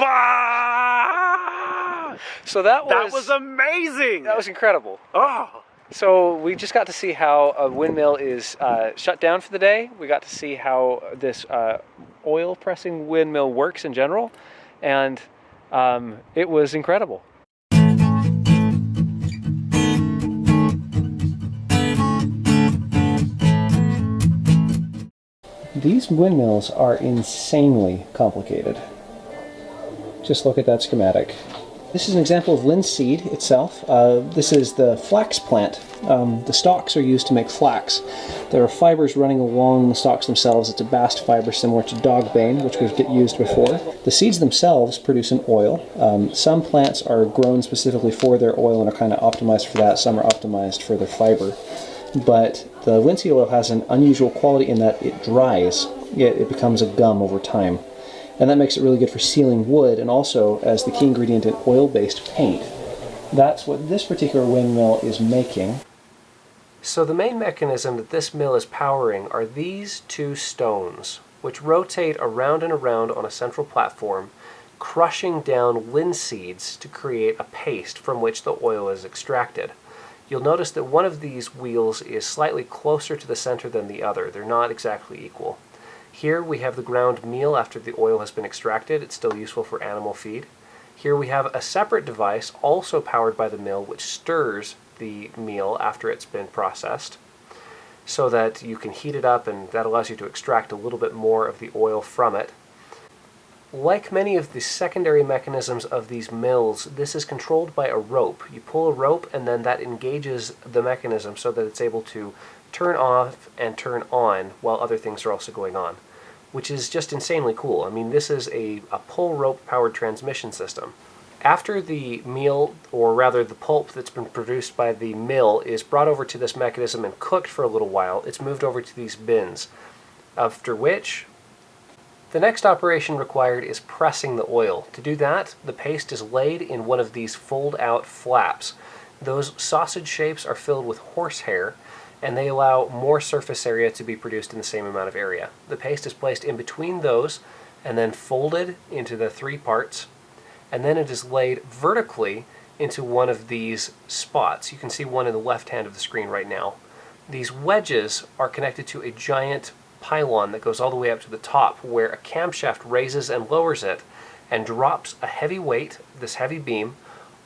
Bah! So that was amazing. That was incredible. Oh. So we just got to see how a windmill is shut down for the day. We got to see how this oil pressing windmill works in general, and it was incredible. These windmills are insanely complicated. Just look at that schematic. This is an example of linseed itself. This is the flax plant. The stalks are used to make flax. There are fibers running along the stalks themselves. It's a bast fiber similar to dogbane, which we've used before. The seeds themselves produce an oil. Some plants are grown specifically for their oil and are kind of optimized for that. Some are optimized for their fiber. But the linseed oil has an unusual quality in that it dries. It becomes a gum over time. And that makes it really good for sealing wood and also as the key ingredient in oil-based paint. That's what this particular windmill is making. So the main mechanism that this mill is powering are these two stones, which rotate around and around on a central platform, crushing down linseeds to create a paste from which the oil is extracted. You'll notice that one of these wheels is slightly closer to the center than the other. They're not exactly equal. Here we have the ground meal after the oil has been extracted. It's still useful for animal feed. Here we have a separate device, also powered by the mill, which stirs the meal after it's been processed, so that you can heat it up, and that allows you to extract a little bit more of the oil from it. Like many of the secondary mechanisms of these mills, this is controlled by a rope. You pull a rope and then that engages the mechanism so that it's able to turn off and turn on while other things are also going on, which is just insanely cool. I mean, this is a pull rope powered transmission system. After the meal, or rather the pulp that's been produced by the mill, is brought over to this mechanism and cooked for a little while, it's moved over to these bins, after which the next operation required is pressing the oil. To do that, the paste is laid in one of these fold-out flaps. Those sausage shapes are filled with horsehair, and they allow more surface area to be produced in the same amount of area. The paste is placed in between those and then folded into the three parts, and then it is laid vertically into one of these spots. You can see one in the left hand of the screen right now. These wedges are connected to a giant pylon that goes all the way up to the top, where a camshaft raises and lowers it and drops a heavy weight, this heavy beam,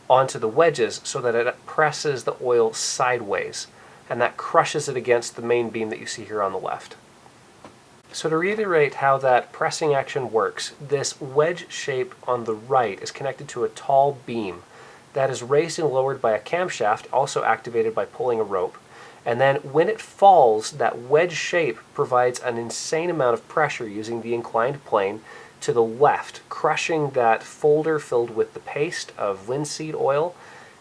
onto the wedges so that it presses the oil sideways, and that crushes it against the main beam that you see here on the left. So to reiterate how that pressing action works, this wedge shape on the right is connected to a tall beam that is raised and lowered by a camshaft, also activated by pulling a rope. And then when it falls, that wedge shape provides an insane amount of pressure using the inclined plane to the left, crushing that folder filled with the paste of linseed oil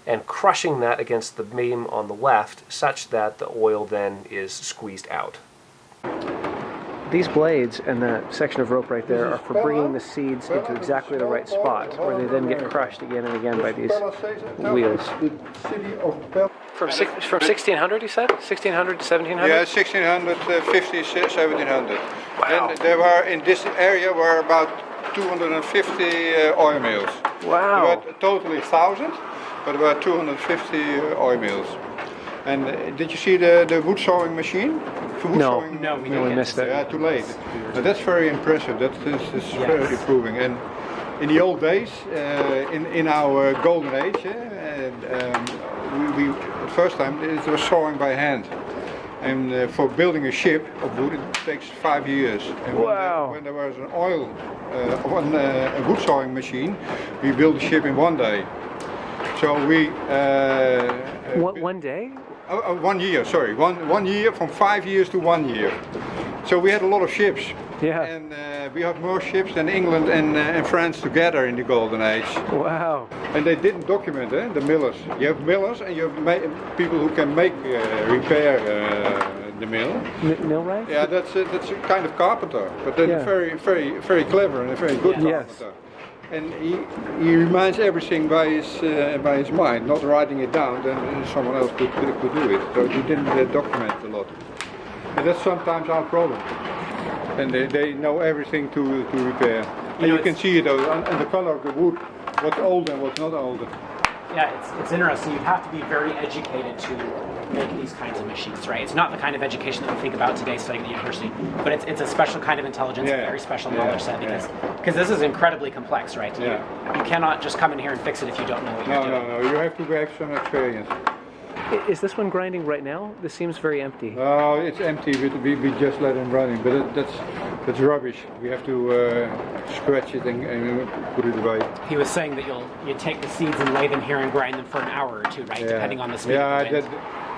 and crushing that against the beam on the left such that the oil then is squeezed out. These blades and that section of rope right there are for bringing the seeds into exactly the right spot, where they then get crushed again and again by these wheels. From 1600, you said? 1600 to 1700? Yeah, 1650, 1700. Wow. Then there were, in this area, were about 250 oil mills. Wow. There were totally 1,000, but there were 250 oil mills. And did you see the wood sawing machine? No, we missed it. Yeah, too late. That's very impressive. That is very improving. And in the old days, in our golden age, we the first time it was sawing by hand. And for building a ship of wood, it takes 5 years. And wow. when there was an a wood sawing machine, we built a ship in 1 day. So we... one day? 1 year, sorry. One year, from 5 years to 1 year. So we had a lot of ships. Yeah. And we have more ships than England and France together in the golden age. Wow. And they didn't document the millers. You have millers and you have people who can repair the mill. Millwright? Yeah, that's a kind of carpenter, but then very clever and a very good carpenter. And he reminds everything by his mind, not writing it down. Then someone else could do it. So he didn't document a lot. And that's sometimes our problem. And they know everything to repair. And you can see it on the color of the wood, what's old and what's not old. Yeah, it's interesting. You have to be very educated to make these kinds of machines, right? It's not the kind of education that we think about today studying at the university, but it's a special kind of intelligence, a very special knowledge set, because this is incredibly complex, right? You cannot just come in here and fix it if you don't know what you're doing. No, you have to have some experience. Is this one grinding right now? This seems very empty. No, it's empty. We just let it running, but that's rubbish. We have to scratch it and put it away. He was saying that you take the seeds and lay them here and grind them for an hour or two, right? Depending on the speed of the wind.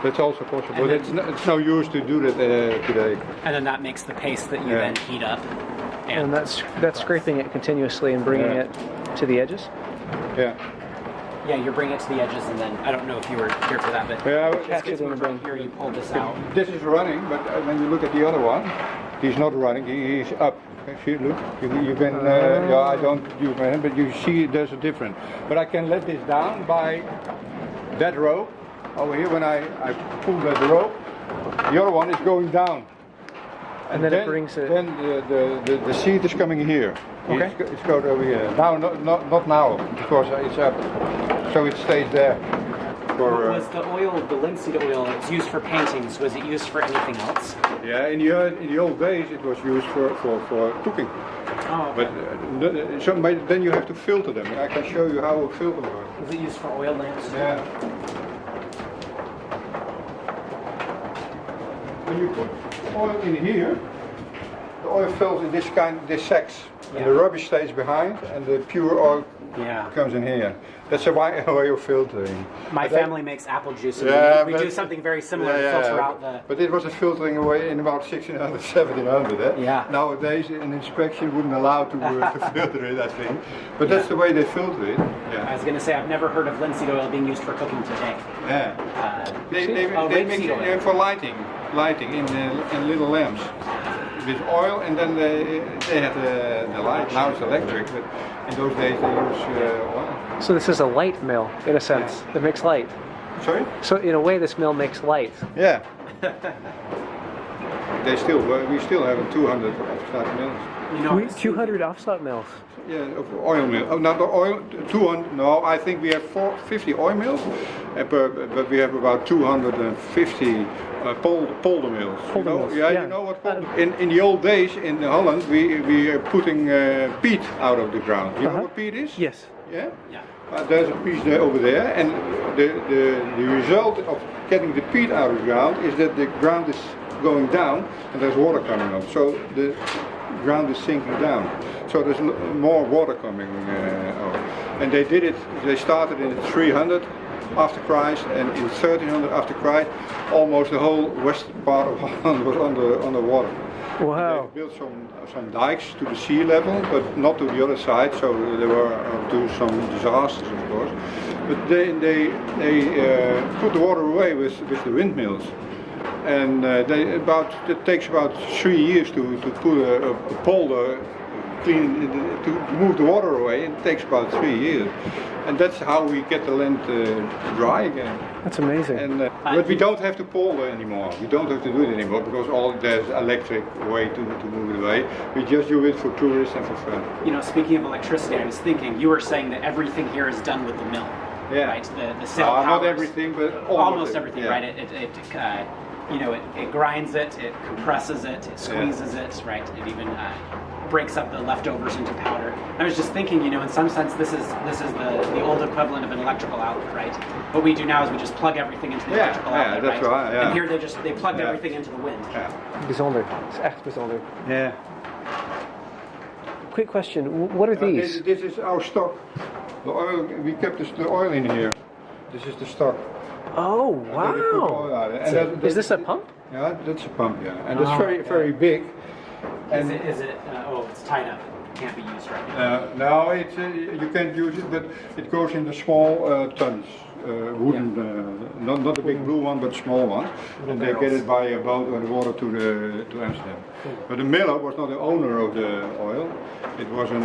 That's also possible. But it's no use to do that today. And then that makes the paste that you then heat up. And that's scraping it continuously and bringing it to the edges? Yeah. Yeah, you're bringing it to the edges, and then I don't know if you were here for that, but catch it in the brain. Here you pull this out. This is running, but when you look at the other one, he's not running. He's up. See, look. You can. I don't use my hand, but you see there's a difference. But I can let this down by that rope over here. When I pull that rope, the other one is going down. And then it brings it. Then the seed is coming here. Okay. It's going over here. Now, not now, because it's up. So it stays there. Was the oil, the linseed oil, it's used for paintings, was it used for anything else? Yeah, in the old days it was used for cooking. Oh, okay. But then you have to filter them. I can show you how a filter works. Was it used for oil lamps? Yeah. When you put oil in here, the oil fills in this sacks. And the rubbish stays behind, and the pure oil comes in here. That's a way of filtering. My family makes apple juice, and we do something very similar to filter out the... But it was a filtering away in about 1600, 1700. Yeah. Nowadays, an inspection wouldn't allow to filter it, I think. But that's the way they filter it. Yeah. I was going to say, I've never heard of linseed oil being used for cooking today. Yeah. They mix it for lighting in little lamps. With oil, and then they had the light. Now it's electric, but in those days they use oil. So this is a light mill, in a sense. It makes light. Sorry? So in a way, this mill makes light. Yeah. We still have 200 offsite mills. 200 offsite mills. Yeah, of oil mill. Oh, not the oil. 200. No, I think we have 50 oil mills, but we have about 250 polder mills. Polder mills. You know what polder? In the old days in Holland, we are putting peat out of the ground. You know what peat is? Yes. Yeah. Yeah. There's a piece there over there, and the result of getting the peat out of the ground is that the ground is going down, and there's water coming up. So the ground is sinking down. So there's more water coming over. And they started in 300 after Christ, and in 1300 after Christ, almost the whole western part of Holland was under water. Wow. They built some dikes to the sea level, but not to the other side, so there were to some disasters, of course. But they put the water away with the windmills. And it takes about 3 years to put a polder clean, to move the water away. It takes about 3 years, and that's how we get the land dry again. That's amazing. And but we don't have to polder anymore. We don't have to do it anymore because there's electric way to move it away. We just do it for tourists and for fun. You know, speaking of electricity, I was thinking you were saying that everything here is done with the mill. Yeah. Right. The sail powers, not everything, but almost everything. Yeah. Right. It grinds it, it compresses it, it squeezes it, right? It even breaks up the leftovers into powder. I was just thinking, in some sense, this is the old equivalent of an electrical outlet, right? What we do now is we just plug everything into the electrical outlet, that's right? And here they plugged everything into the wind. Bijzonder. Het is echt bijzonder. Yeah. Quick question. What are these? This is our stock. The oil. We kept the oil in here. This is the stock. Oh wow! Is this a pump? Yeah, that's a pump. Yeah, and it's very big. And is it? It's tied up. It can't be used right now. No, you can't use it, but it goes in the small tons, wooden, not the big blue one, but small one, and they get it by a boat on the water to Amsterdam. But the miller was not the owner of the oil; it was a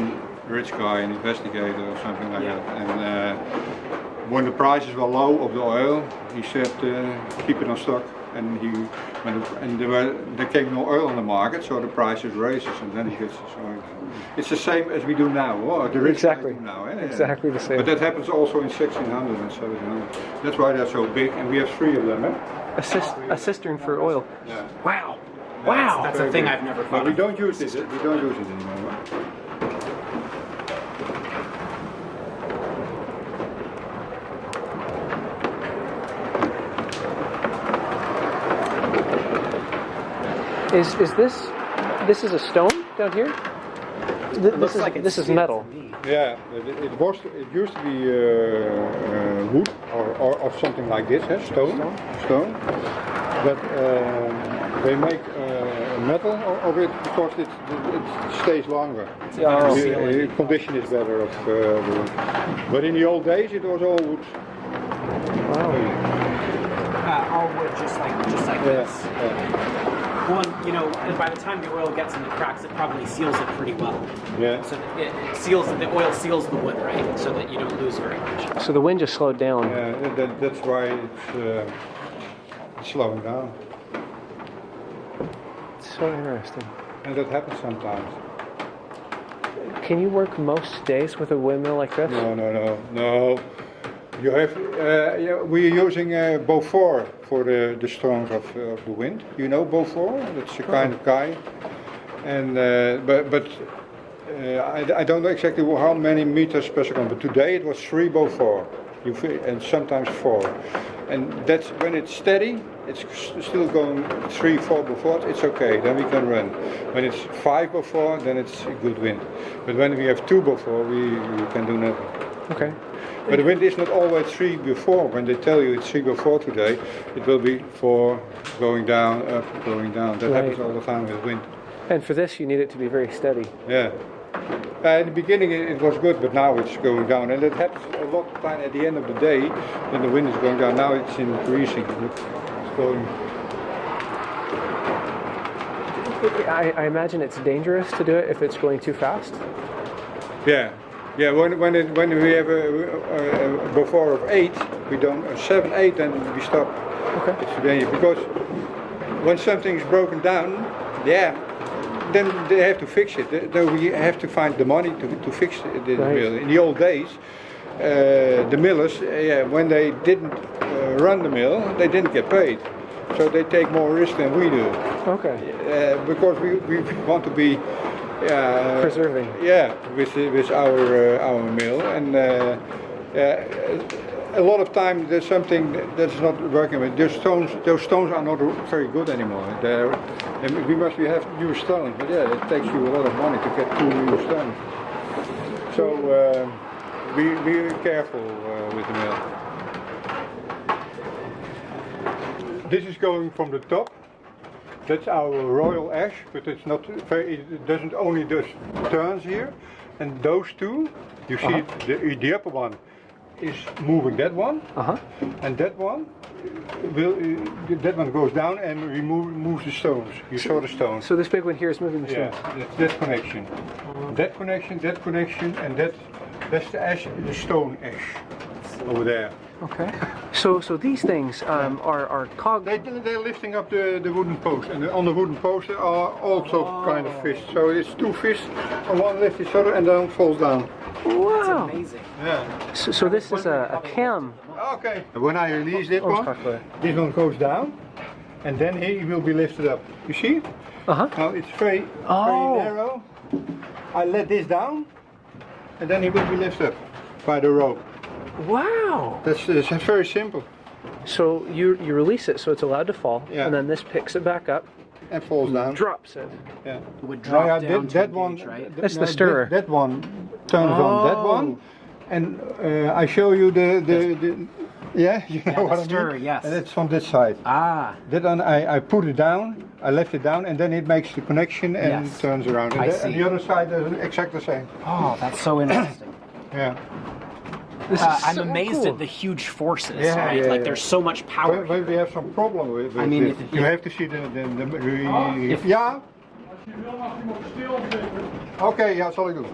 rich guy, an investigator or something like that. And when the prices were low of the oil, he said, keep it on stock. and there came no oil on the market, so the prices raises, and then he gets. So it's the same as we do now, or the rich guys do now. Eh? Exactly the same. But that happens also in 1600 and 1700. That's why they're so big, and we have 3 of them. Eh? A cistern for oil. Yeah. Wow. Yeah, Wow. That's a thing I've never thought But we of. don't use it. We don't use it anymore. Is this is a stone down here? This is metal. Yeah, it used to be wood or something like this, stone. But they make metal of it because it stays longer. The condition is better of wood. But in the old days it was all wood. All wood, just like this. Yeah. Well, you know, by the time the oil gets in the cracks, it probably seals it pretty well. Yeah. So it seals the oil seals the wood, right? So that you don't lose very much. So the wind just slowed down. Yeah, that's why it's slowing down. So interesting. And that happens sometimes. Can you work most days with a windmill like this? No. You have, we're using Beaufort for the storms of the wind. You know Beaufort? That's the kind of guy. And but I don't know exactly how many meters per second. But today it was 3 Beaufort, and sometimes 4. And that's when it's steady. It's still going 3, 4 Beaufort. It's okay. Then we can run. When it's 5 Beaufort, then it's a good wind. But when we have 2 Beaufort, we can do nothing. Okay. But the wind is not always 3 before. When they tell you it's 3 before today, it will be 4 going down, up, going down. That happens all the time with wind. And for this, you need it to be very steady. Yeah. In the beginning it was good, but now it's going down. And that happens a lot of time at the end of the day when the wind is going down. Now it's increasing. It's going. I imagine it's dangerous to do it if it's going too fast. Yeah. Yeah, when we have a Beaufort of 8, we don't 7, 8, then we stop. Okay. It's dangerous because when something is broken down, then they have to fix it. Then we have to find the money to fix the mill. In the old days, the millers, when they didn't run the mill, they didn't get paid. So they take more risk than we do. Okay. Because we want to be preserving. Yeah, with our mill, and a lot of time there's something that's not working. With those stones are not very good anymore. And we must have new stones, but yeah, it takes you a lot of money to get 2 new stones. So be careful with the mill. This is going from the top. That's our royal ash, but it's not very. It doesn't only just turns here, and those 2, you see the upper one is moving that one, and that one goes down and removes the stones. You saw the stones. So this big one here is moving the stones. Yeah, that connection, that connection, and that's the ash, the stone ash over there. Okay. So these things are cogs. They're lifting up the wooden post, and on the wooden post there are also kind of fish. So it's 2 fish, and one lifts each other and then falls down. Wow. That's amazing. Yeah. So this is a cam. Okay. When I release this this one goes down, and then he will be lifted up. You see? Now it's very narrow. I let this down, and then he will be lifted up by the rope. Wow. That's very simple. So you release it so it's allowed to fall, and then this picks it back up and falls down. Drops it. Yeah. It would drop down that to one, engage, right? That's the stirrer. That one turns on that one, and I show you the yeah, you know what I mean? Stirrer, yes. And it's on this side. Ah. That one I put it down, I left it down, and then it makes the connection and turns around. And, and the other side is exactly the same. Oh, that's so interesting. Yeah. I'm amazed at the huge forces, right? Like there's so much power. When we have some problem with I mean, it, you have to see the yeah. Okay, ja, zal ik doen.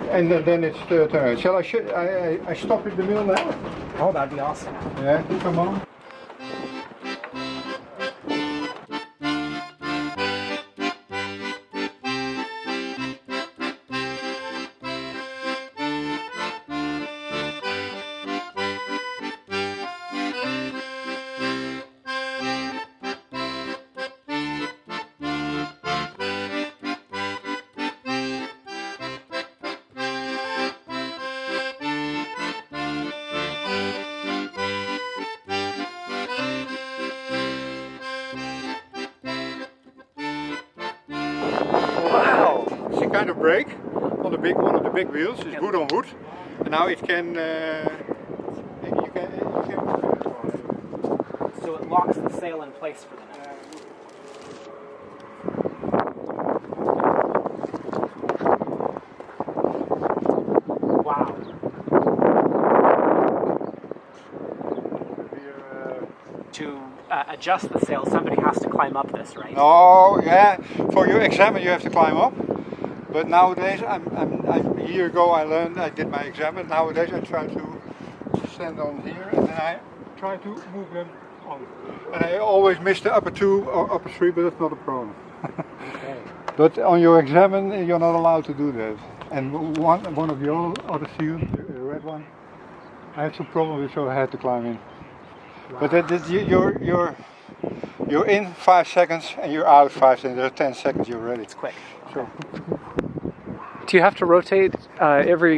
And then it's the turn. Shall I stop at the mill now? Oh, that'd be awesome. Yeah, come on. kind of brake on the one of the big wheels. It's wood on wood, and now it can. You can So it locks the sail in place for the night. Wow. To adjust the sail, somebody has to climb up this, right? No, yeah. For your exam, you have to climb up. But nowadays, a year ago I did my exam, and nowadays I try to stand on here, and then I try to move them on. And I always miss the upper two or upper three, but that's not a problem. Okay. But on your exam, you're not allowed to do that. And one of your other seals, the red one, I had some problem with, so I had to climb in. Wow. But you're in 5 seconds and you're out 5 seconds. There's 10 seconds, you're ready. It's quick. So, Do you have to rotate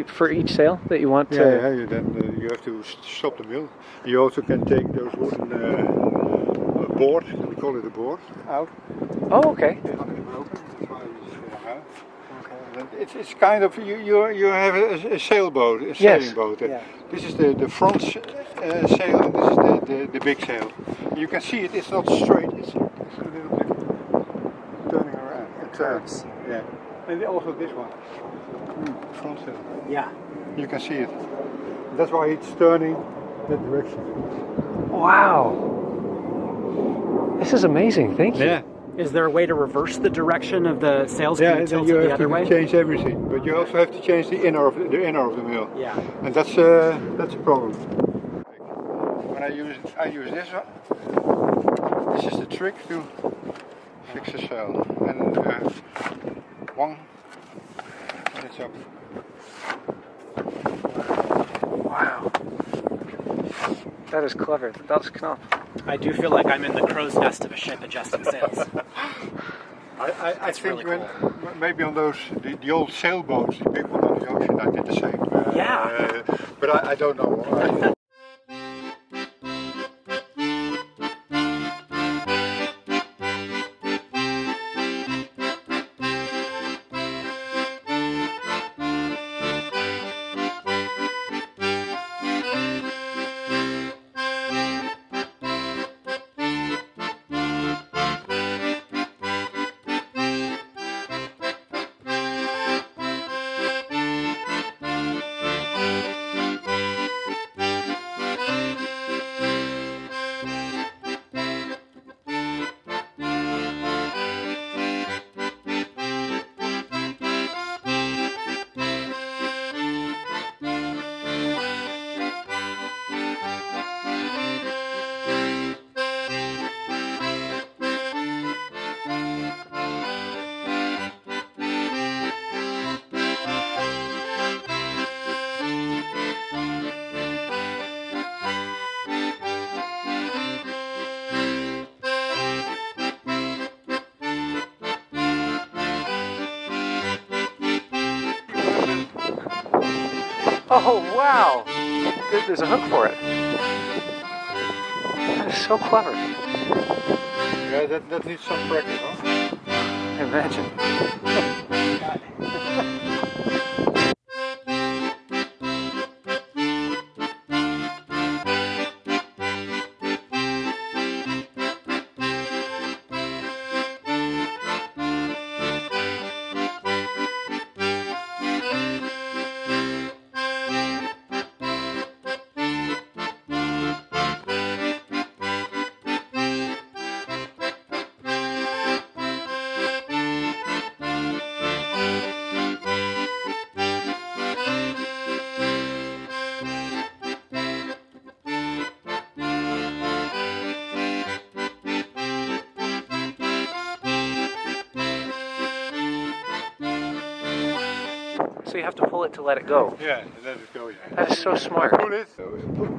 for each sail that you want to? yeah. Then you have to stop the mill. You also can take those wooden board, we call it a board, out. Oh, okay. It's broken. That's why it's kind of you have a sailboat, a sailing boat. Yeah. This is the front sail, and this is the big sail. You can see it. It's not straight. It's a little bit turning around. It turns. Yeah. And also this one, front sail. Yeah. You can see it. That's why it's turning that direction. Wow. This is amazing. Thank you. Yeah. Is there a way to reverse the direction of the sails? Yeah, Can you tilt you it the have other to way? change everything, but you also have to change the inner of the mill. Yeah. And that's a problem. When I use this one. This is the trick to fix a sail. And one, and it's up. Wow. That is clever. Dat is knap. I do feel like I'm in the crow's nest of a ship adjusting sails. I think really maybe on those the old sailboats, the big one on the ocean, I did the same. Yeah. But I don't know. Oh, wow. There's a hook for it. That is so clever. Yeah, that needs some practice, huh? Imagine. So you have to pull it to let it go. Yeah, let it go. Yeah. That is so smart. Pull it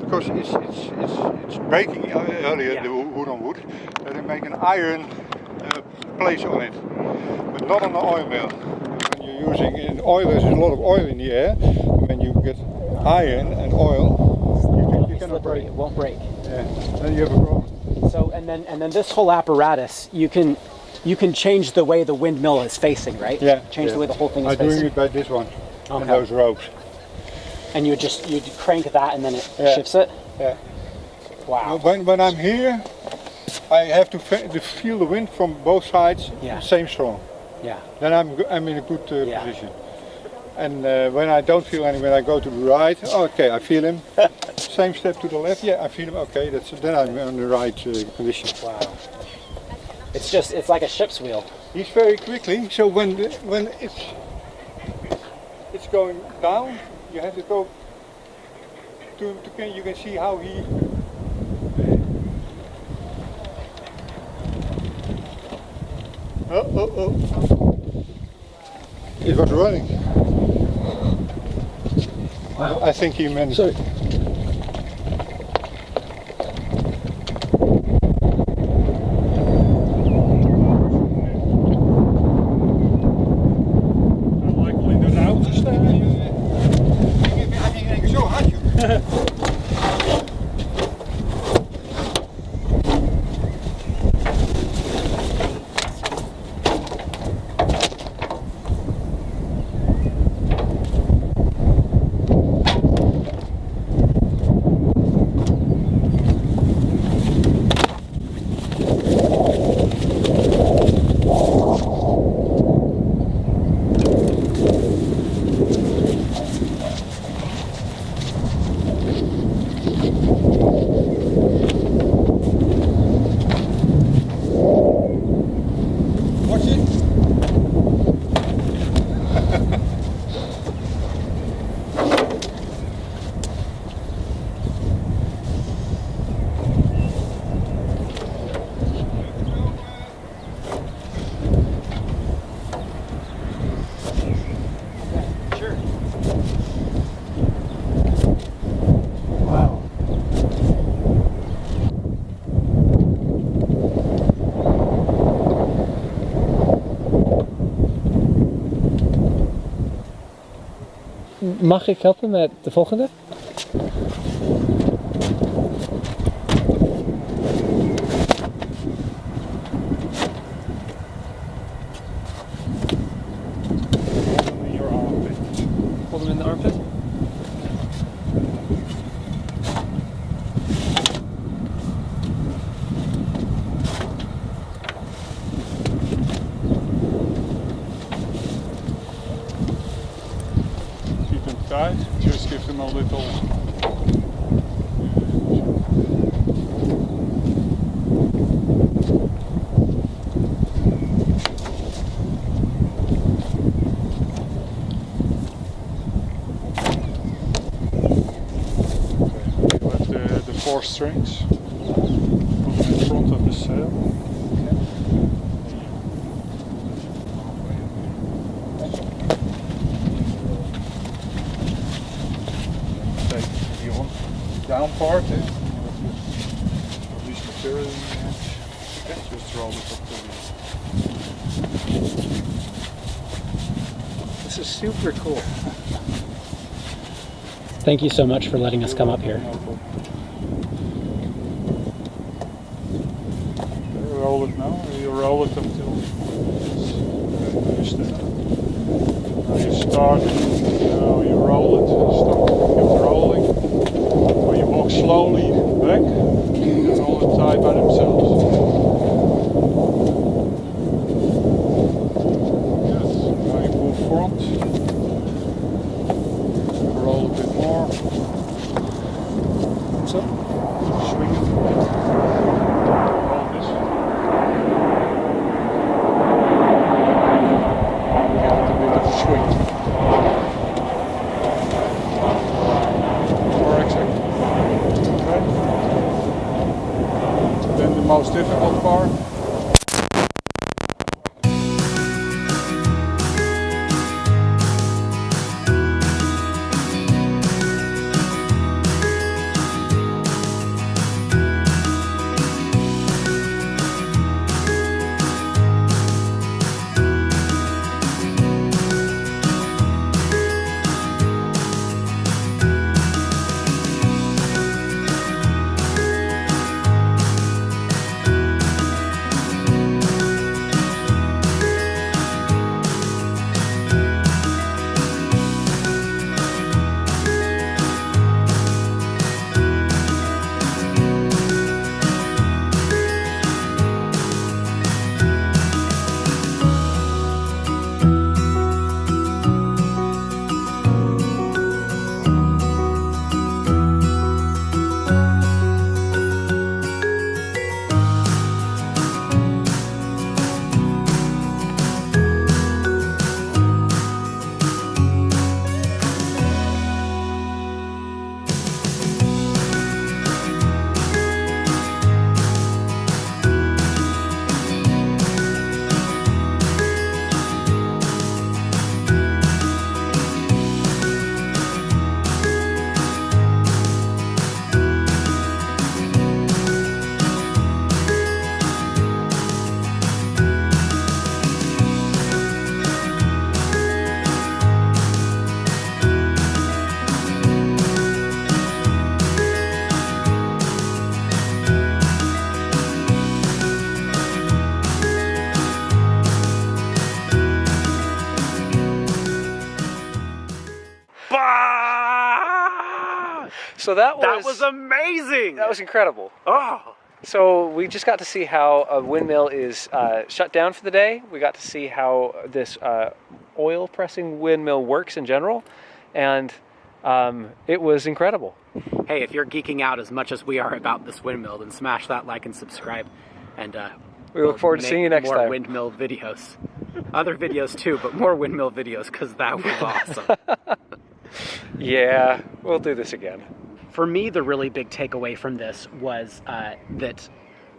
because it's breaking earlier, Yeah. the wood on wood. And they make an iron place on it, but not on the oil mill. When you're using in oil, there's a lot of oil in the air. When you get iron and oil, you cannot break. It won't break. Yeah, then you have a problem. So and then this whole apparatus, you can You can change the way the windmill is facing, right? Yeah. Change the way the whole thing is I'm facing. doing it by this one, and Okay. those ropes. And you crank that and then it Yeah. shifts it? Yeah. Wow. When I'm here, I have to feel the wind from both sides, Yeah. same strong. Yeah. Then I'm in a good Yeah. position. And when I don't feel any, when I go to the right, okay, I feel him. Same step to the left, yeah, I feel him. Okay, then I'm on the right position. Wow. It's like a ship's wheel. He's very quickly, so when it's going down, you have to go you can see how he. Oh. It was running. Wow. I think he managed. So, in de auto staan. Hij ging zo hard, joh. Watch it. Sure. wow. Mag ik helpen met de volgende? In your armpit. Hold hem in de armpit. Keep them tight. Just give them a little. With the 4 strings, put them in front of the sail. Take the down part, at least material in the edge. Okay, just roll it up to This is super cool. Thank you so much for letting us come up here. No problem. Okay, roll it now. You roll it until it's finished. Now you start it. Now you roll it. Stop. Keep rolling. When you walk slowly back, you roll it tight by themselves. Yes. Now you move front. Roll a bit more. So, Swing it. Roll this. Give it a bit of a swing. More exact. Okay. Then the most difficult part. So that was amazing. That was incredible. Oh. So we just got to see how a windmill is shut down for the day. We got to see how this oil pressing windmill works in general, and it was incredible. Hey, if you're geeking out as much as we are about this windmill, then smash that like and subscribe, and we look forward to seeing you next more time. windmill videos, other videos too, but more windmill videos because that was awesome. Yeah, we'll do this again. For me, the really big takeaway from this was that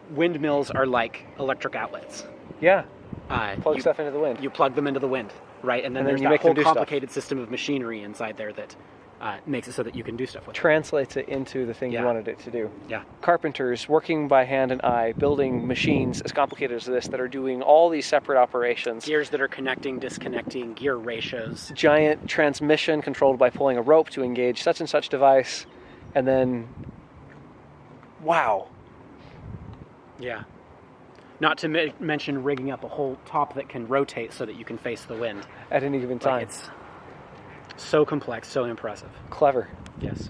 windmills are like electric outlets. Yeah, plug You stuff into the wind. You plug them into the wind, right? And then And then there's you that make them whole do stuff. complicated system of machinery inside there that makes it so that you can do stuff with it. Translates it into the thing Yeah. you wanted it to do. Yeah. Carpenters working by hand and eye, building machines as complicated as this that are doing all these separate operations. Gears that are connecting, disconnecting, gear ratios. Giant transmission controlled by pulling a rope to engage such and such device, and then, wow. Yeah. Not to mention rigging up a whole top that can rotate so that you can face the wind. At any given time. Like, it's so complex, so impressive. Clever. Yes.